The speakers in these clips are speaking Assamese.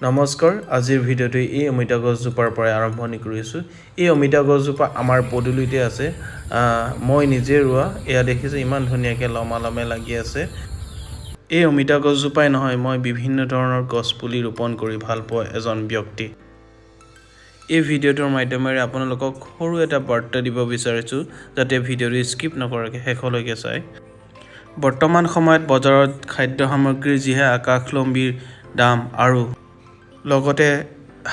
নমস্কাৰ আজিৰ ভিডিঅ'টো এই অমিতা গছজোপাৰ পৰা আৰম্ভণি কৰিছোঁ। এই অমিতা গছজোপা আমাৰ পদূলিতে আছে। মই নিজে ৰোৱা। এয়া দেখিছে ইমান ধুনীয়াকৈ লমালমে লাগি আছে। এই অমিতা গছজোপাই নহয়, মই বিভিন্ন ধৰণৰ গছ পুলি ৰোপণ কৰি ভাল পোৱা এজন ব্যক্তি। এই ভিডিঅ'টোৰ মাধ্যমেৰে আপোনালোকক সৰু এটা বাৰ্তা দিব বিচাৰিছোঁ, যাতে ভিডিঅ'টো স্কিপ নকৰাকৈ শেষলৈকে চায়। বৰ্তমান সময়ত বজাৰত খাদ্য সামগ্ৰীৰ যিহে আকাশলম্বী দাম আৰু লগতে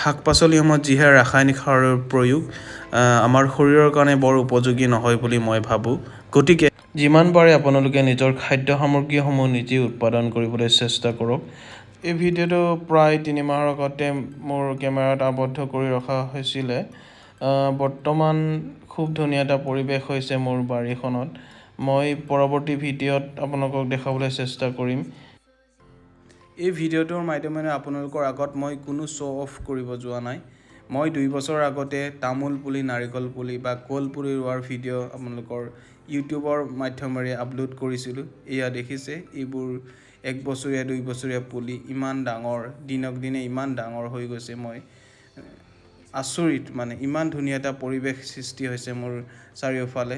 শাক পাচলিসমূহত যিহে ৰাসায়নিক সাৰৰ প্ৰয়োগ আমাৰ শৰীৰৰ কাৰণে বৰ উপযোগী নহয় বুলি মই ভাবোঁ। গতিকে যিমান পাৰে আপোনালোকে নিজৰ খাদ্য সামগ্ৰীসমূহ নিজেই উৎপাদন কৰিবলৈ চেষ্টা কৰক। এই ভিডিঅ'টো প্ৰায় 3 মাহৰ আগতে মোৰ কেমেৰাত আবদ্ধ কৰি ৰখা হৈছিলে। বৰ্তমান খুব ধুনীয়া এটা পৰিৱেশ হৈছে মোৰ বাৰীখনত। মই পৰৱৰ্তী ভিডিঅ'ত আপোনালোকক দেখাবলৈ চেষ্টা কৰিম। এই ভিডিঅ'টোৰ মাধ্যমেৰে আপোনালোকৰ আগত মই কোনো শ্ব' অফ কৰিব যোৱা নাই। মই 2 বছৰ আগতে তামোল পুলি, নাৰিকল পুলি বা কল পুলি ৰোৱাৰ ভিডিঅ' আপোনালোকৰ ইউটিউবৰ মাধ্যমেৰে আপলোড কৰিছিলোঁ। এয়া দেখিছে এইবোৰ 1 বছৰীয়া 2 বছৰীয়া পুলি ইমান ডাঙৰ, দিনক দিনে ইমান ডাঙৰ হৈ গৈছে। মই আচৰিত, মানে ইমান ধুনীয়া এটা পৰিৱেশ সৃষ্টি হৈছে মোৰ চাৰিওফালে,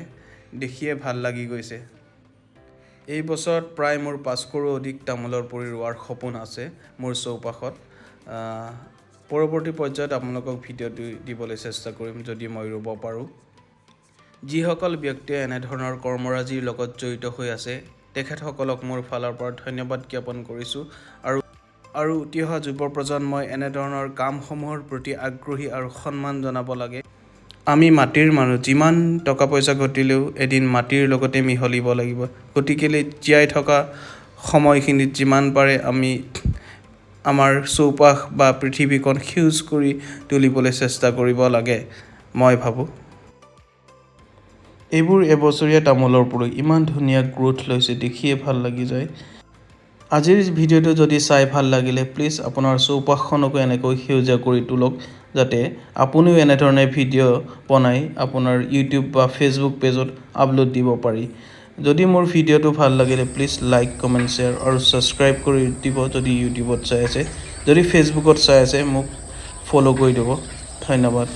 দেখিয়ে ভাল লাগি গৈছে। এই বছৰত প্ৰায় মোৰ 500ৰো অধিক তামোলৰ পুলি ৰোৱাৰ সপোন আছে মোৰ চৌপাশত। পৰৱৰ্তী পৰ্যায়ত আপোনালোকক ভিডিঅ'টো দিবলৈ চেষ্টা কৰিম যদি মই ৰুব পাৰোঁ। যিসকল ব্যক্তিয়ে এনেধৰণৰ কৰ্মৰাজিৰ লগত জড়িত হৈ আছে তেখেতসকলক মোৰ ফালৰ পৰা ধন্যবাদ জ্ঞাপন কৰিছোঁ। আৰু উঠি অহা যুৱ প্ৰজন্মই এনেধৰণৰ কামসমূহৰ প্ৰতি আগ্ৰহী আৰু সন্মান জনাব লাগে। আমি মাটিৰ মানুহ, যিমান টকা পইচা ঘটিলেও এদিন মাটিৰ লগতে মিহলিব লাগিব। গতিকে জীয়াই থকা সময়খিনিত যিমান পাৰে আমি আমাৰ চৌপাশ বা পৃথিৱীখন সেউজ কৰি তুলিবলৈ চেষ্টা কৰিব লাগে, মই ভাবোঁ। এইবোৰ এবছৰীয়া তামোলৰ পুলি ইমান ধুনীয়া গ্ৰোথ লৈছে, দেখিয়ে ভাল লাগি যায়। আজিৰ ভিডিঅ'টো যদি চাই ভাল লাগিলে প্লিজ আপোনাৰ চৌপাশখনকো এনেকৈ সেউজীয়া কৰি তোলক, যাতে আপুনিও এনেধৰণে ভিডিঅ' বনাই আপোনাৰ ইউটিউব বা ফেচবুক পেজত আপলোড দিব পাৰি। যদি মোৰ ভিডিঅ'টো ভাল লাগিলে প্লিজ লাইক, কমেণ্ট, শ্বেয়াৰ আৰু ছাবস্ক্ৰাইব কৰি দিব যদি ইউটিউবত চাই আছে। যদি ফেচবুকত চাই আছে মোক ফ'ল' কৰি দিব। ধন্যবাদ।